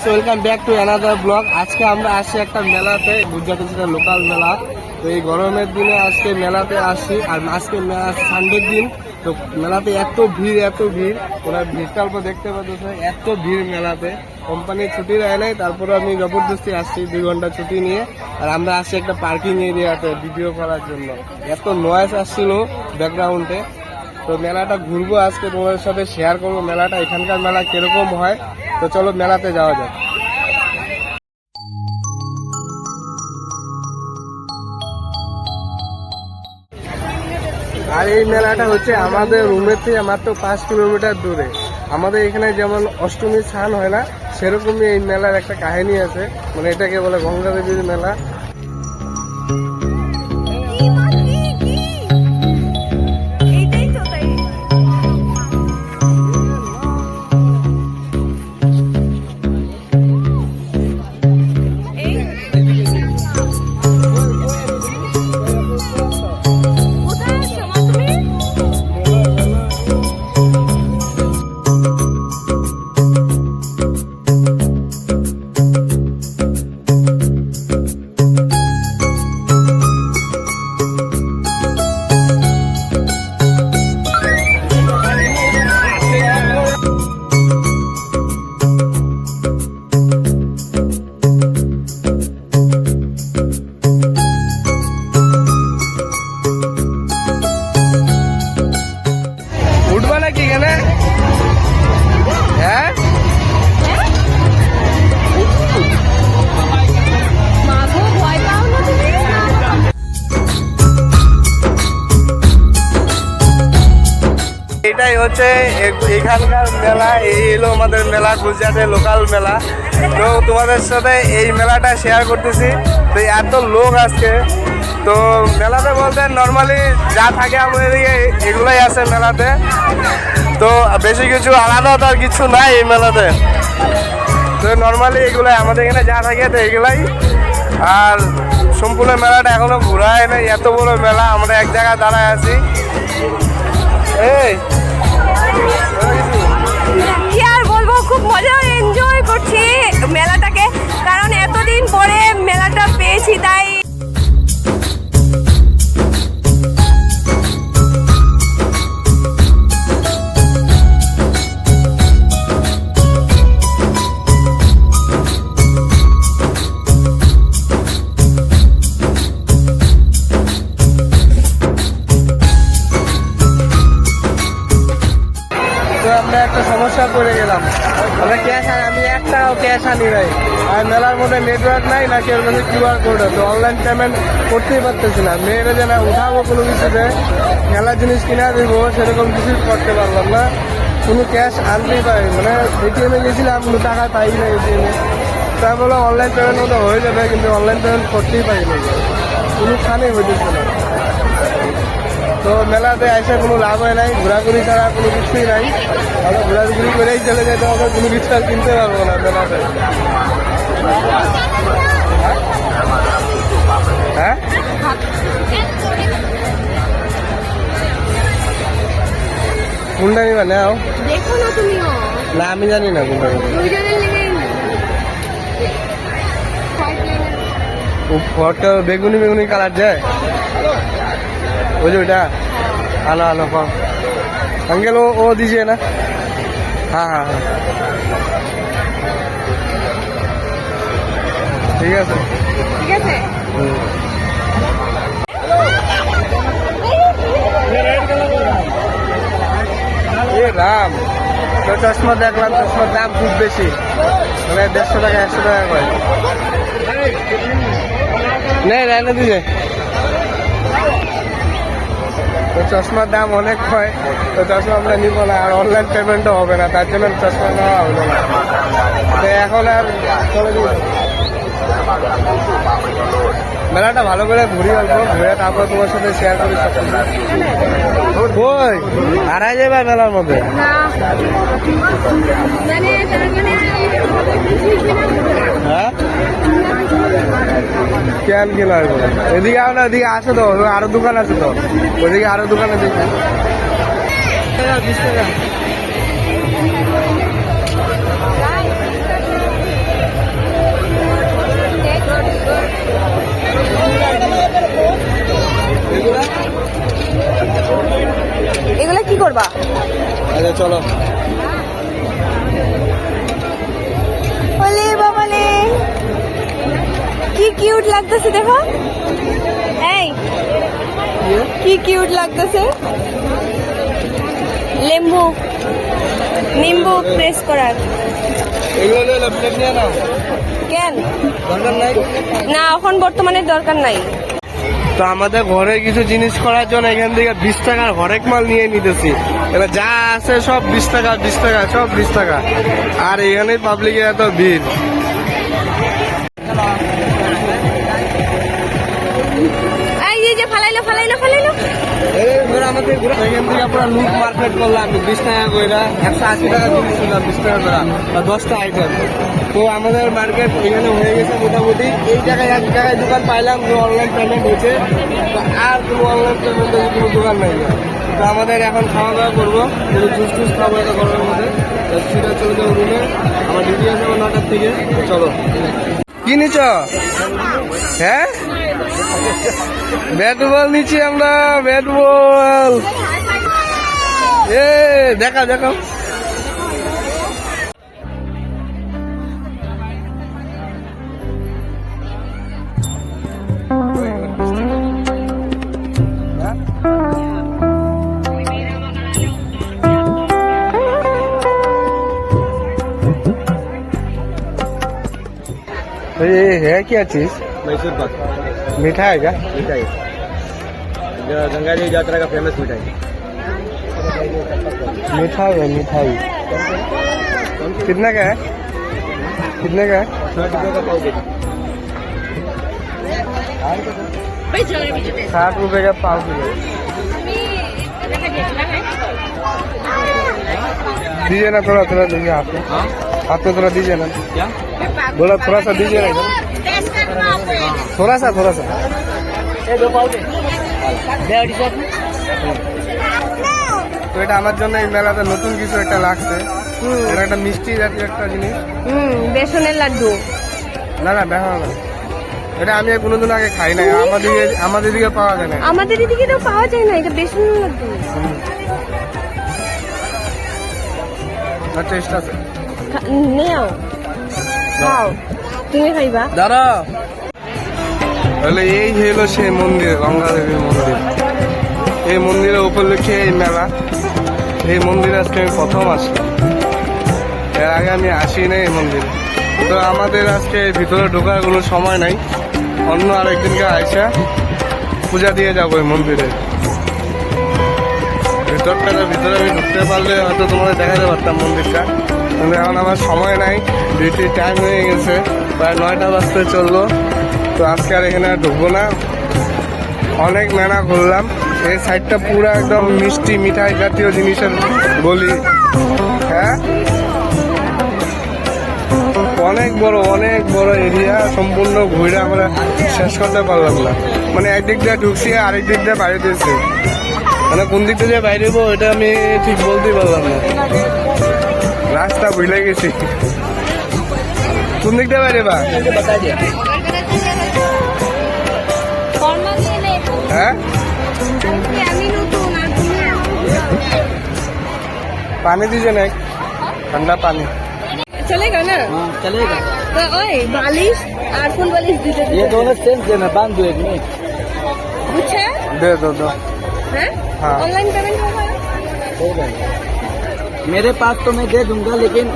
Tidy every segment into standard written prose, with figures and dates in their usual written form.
Guys, welcome back to another blog. আজকে আমরা আসছি একটা মেলাতে, গুজরাটের যেটা লোকাল মেলা। তো এই গরমের দিনে আজকে মেলাতে আসছি, আর আজকে মেলা সানডের দিন। তো মেলাতে এত ভিড়, ওরা ভিড়টা অল্প দেখতে পাচ্ছে, এত ভিড় মেলাতে। কোম্পানির ছুটি দেয় নাই, তারপরে আমি জবরদস্তি আসছি 2 ঘন্টা ছুটি নিয়ে। আর আমরা আসছি একটা পার্কিং এরিয়াতে ভিডিও করার জন্য। এত নয়েজ আসছিল ব্যাকগ্রাউন্ডে। তো মেলাটা ঘুরবো আজকে, তোমাদের সাথে শেয়ার করবো মেলাটা, এখানকার মেলা কিরকম হয়। তো চলো মেলাতে যাওয়া যাক। আর এই মেলাটা হচ্ছে আমাদের রুমের থেকে মাত্র 5 কিলোমিটার দূরে। আমাদের এখানে যেমন অষ্টমীর স্নান হয় না, সেরকমই এই মেলার একটা কাহিনী আছে। মানে এটাকে বলে গঙ্গা দেবীর মেলা। উঠবা নাকি এখানে? হ্যাঁ, এটাই হচ্ছে এখানকার মেলা। এই হলো আমাদের মেলা, গুজরাটের লোকাল মেলা। তো তোমাদের সাথে এই মেলাটা শেয়ার করতেছি। তো এত লোক আসছে, তো মেলাতে বলতে নর্মালি যা থাকে আমাদের এদিকে এগুলোই আছে মেলাতে। তো বেশি কিছু আলাদা তো আর কিছু নাই এই মেলাতে। তো নর্মালি এগুলাই আমাদের এখানে যা থাকে, তো এগুলাই। আর সম্পূর্ণ মেলাটা এখনো ঘোরায় নাই, এত বড় মেলা। আমরা এক জায়গায় দাঁড়ায় আছি। এই কি আর বলবো, খুব মজা এনজয় করছি মেলাটাকে, কারণ এতদিন পরে মেলাটা পেয়েছি, তাই আমরা একটা সমস্যা পড়ে গেলাম। আমরা আমি একটাও ক্যাশ আনি নাই। আর মেলার মধ্যে নেটওয়ার্ক নাই, না কেউ কাছে কিউআর কোড। তো অনলাইন পেমেন্ট করতেই পারতেছি না। মেয়েরা যে না উঠাবো কোনো কিছুতে, খেলার জিনিস কিনা দিব, সেরকম কিছু করতে পারলাম না। কোনো ক্যাশ আনতেই পারি, মানে এটিএমে গেছিলাম, কোনো টাকা পাই না এটিএমে। তাই বলে অনলাইন পেমেন্ট মতো হয়ে যাবে, কিন্তু অনলাইন পেমেন্ট করতেই পারি না, কোনোখানেই হইতেছে না। তো মেলাতে এসে কোনো লাভ হয় নাই, ঘোরাঘুরি ছাড়া কোনো কিছুই নাই। আমরা ঘোরাঘুরি করেই চলে যেতে হবে, কোনো কিছু আর কিনতে পারবো না মেলাতে। হ্যাঁ, কোনটা নিবা নাও? না আমি জানি না কোনটা ফটো। বেগুনি বেগুনি কালার যায়, ওই যে ওইটা। আলো আলো কম अंकल, वो दीजिए ना। हाँ हाँ हाँ, ठीक है सर, ঠিক আছে। ये राम तो चश्मा देखलाम, चश्मार दाम खूब बेशी, মানে 150 টাকা 100 টাকা করে। নেই রায়না দিছে। তো চশমার দাম অনেক হয়, তো চশমা আমরা নিব না। আর অনলাইন পেমেন্টও হবে না, তার জন্য চশমা নেওয়া হলো না। তো এখন আর চলে দিই, মেলাটা ভালো করে ঘুরি অল্প, ঘুরে তারপর তোমার সাথে শেয়ার করি সব কিছু। ওই হারাই যাবে মেলার মধ্যে। হ্যাঁ, কেন কি লাগবে? এদিকে আও না, এদিকে আসো তো, আরো দোকান আছে তো, ওইদিকে আরো দোকান আছে। 20 টাকা। এগুলা কি করবা? আচ্ছা চলো। বলে বাবালে কি কিউট লাগতেছে, দেখো। এই কি কিউট লাগতেছে। নিম্বু প্রেস করার। এগুলো হলো প্লেট নিয়ে নাও। কেন? দরকার নাই না, এখন বর্তমানে দরকার নাই। তো আমাদের ঘরে কিছু জিনিস করার জন্য এখান থেকে 20 টাকার হরেক মাল নিয়ে নিতেছি। এবার যা আছে সব 20 টাকা, 20 টাকা, সব 20 টাকা। আর এখানে পাবলিকের এত ভিড়। এই যে ফালাইলো আমাদের এখান থেকে পুরো লুট মার্কেট করলাম 20 টাকা করে, 180 টাকা জিনিস ছিল 20 টাকা করে, বা 10টা আইটেম। তো আমাদের মার্কেট এখানে হয়ে গেছে মোটামুটি। এই জায়গায় এক জায়গায় দোকান পাইলাম যে অনলাইন পেমেন্ট হয়েছে, তো আর কোনো অনলাইন পেমেন্টের কোনো দোকান নাই। তো আমাদের এখন খাওয়া দাওয়া করবো, জুস টুস খাবো এটা গরমের মধ্যে। সেটা চলে যাবো রুমে। আমার ডিউটি আছে 9টার থেকে। চলো। কি নিচ? হ্যাঁ, ব্যাট বল নিচ্ছি আমরা, ব্যাট বল। দেখা দেখো। ये है क्या चीज? मैसूर पाक मीठा है क्या? मिठाई, गंगा जी यात्रा का फेमस मिठाई। मिठाई है, मिठाई। कितने का है? कितने का है? 60 रुपये का पाव के जी। 60 रुपए का पाव किलो। दीजिए ना, थोड़ा थोड़ा दीजिए हाथ में। हाथ में थोड़ा दीजिए ना। क्या? बोला थोड़ा सा दीजिए ना, थोड़ा सा। ये 2 पाव के। তো এটা আমার জন্য এই মেলাতে নতুন কিছু একটা লাগছে। এটা একটা মিষ্টি জাতীয় একটা জিনিস। বেসনের লাড্ডু। না দেখা না, এটা আমি কোনোদিন আগে খাই নাই। আমাদের দিকে পাওয়া যায় না। আমাদের এদিকে তো পাওয়া যায় না, এটা বেসনের লাড্ডু। টেস্ট আছে। নেও, খাও, তুমি খাইবা। দাঁড়া, তাহলে এই হলো সেই মন্দির, গঙ্গা দেবীর মন্দির। এই মন্দিরের উপলক্ষে এই মেলা। এই মন্দিরে আজকে আমি প্রথম আসলাম, এর আগে আমি আসি নাই এই মন্দিরে। তো আমাদের আজকে ভিতরে ঢোকার কোনো সময় নাই, অন্য আরেকদিনকে আইসা পূজা দিয়ে যাবো এই মন্দিরে। ভিতরে আমি ঢুকতে পারলে হয়তো তোমাদের দেখাতে পারতাম মন্দিরটা, কিন্তু এখন আমার সময় নাই। ডিউটির টাইম হয়ে গেছে, প্রায় 9টা বাজতে চললো। তো আজকে আর এখানে আর ঢুকবো না। অনেক মেলা ঘুরলাম। এই সাইডটা পুরো একদম মিষ্টি মিঠাই জাতীয় জিনিসের গলি। হ্যাঁ, অনেক বড় এরিয়া, সম্পূর্ণ ঘুরে আমরা শেষ করতে পারলাম না। মানে একদিক দিয়ে ঢুকছি, আরেক দিক দিয়ে বাইরে দিয়েছি। মানে কোন দিক দিয়ে বাইরে হবো এটা আমি ঠিক বলতেই পারলাম না, রাস্তা ভুলে গেছি। কোন দিক দিয়ে বাইরে বা? হ্যাঁ, पानी दीजिए ना, ठंडा पानी। चलेगा ना? हाँ चलेगा। तो ओए बालिश और फुल बालिश दे दे। ये दोनों सेम देना, बांध दो एक में। अच्छा दे दो। है? हाँ। ऑनलाइन पेमेंट होगा? होगा। मेरे पास तो मैं दे दूंगा, लेकिन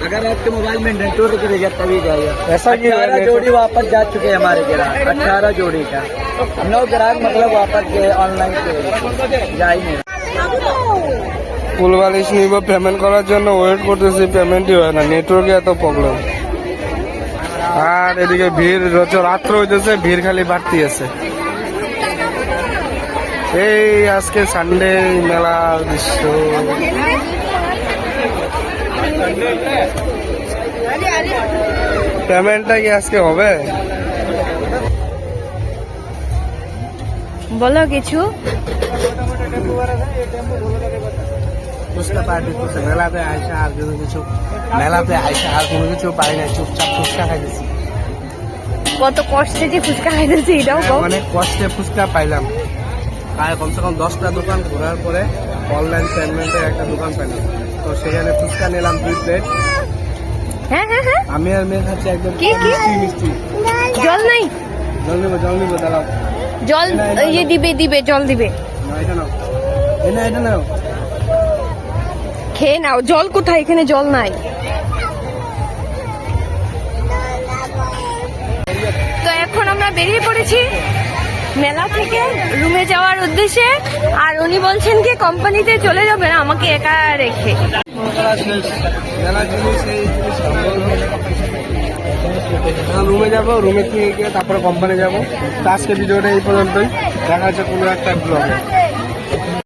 अगर आपके मोबाइल में नेटवर्क रहेगा तभी जाएगा। ऐसा क्यों है? 18 जोड़ी वापस जा चुके हैं हमारे ग्राहक, 18 जोड़ी का 9 ग्राहक मतलब वापस गए ऑनलाइन जा ही नहीं। ফুল বালিশ নিব, পেমেন্ট করার জন্য ওয়েট করতেছি, পেমেন্টই হয় না, নেটওয়ার্কে এত প্রবলেম। আর এদিকে ভিড়, রাত্র হইতেছে, ভিড় খালি বাড়তি আছে। এই আজকে সানডে মেলার দৃশ্য। পেমেন্টটা কি আজকে হবে? বলো কিছু। ফুচকা পার্টি করছে মেলাতে আইসা, আর কোনো কিছু পাই না, চুপচাপ ফুচকা খাইতেছি। কত কষ্টে যে ফুচকা খাইতেছি এটাও কম। অনেক কষ্টে ফুচকা পাইলাম, আর কমসে কম 10টা দোকান ঘোরার পরে অনলাইন পেমেন্টের একটা দোকান পেলাম। তো সেখানে ফুচকা নিলাম 2 প্লেট। হ্যাঁ হ্যাঁ হ্যাঁ, আমি আর মেয়ে খাচ্ছি একদম কি, কি? মিষ্টি। জল নাই? জল নিবো দাঁড়াও। জল ইয়ে দিবে জল দিবে। না এটা নাও, এটা নাও। খেয়ে নাও। জল কোথায়? এখানে জল নাই। তো এখন আমরা বেরিয়ে পড়েছি মেলা থেকে রুমে যাওয়ার উদ্দেশ্যে, আর উনি বলছেন কি কোম্পানিতে চলে যাবেন আমাকে একা রেখে। মেলা জিনিস এই জিনিস রুমে যাবো, রুমে থেকে গিয়ে তারপরে কোম্পানি যাবো। তো আজকে ভিডিওটা এই পর্যন্তই, দেখা হচ্ছে কোনো একটা ব্লগে।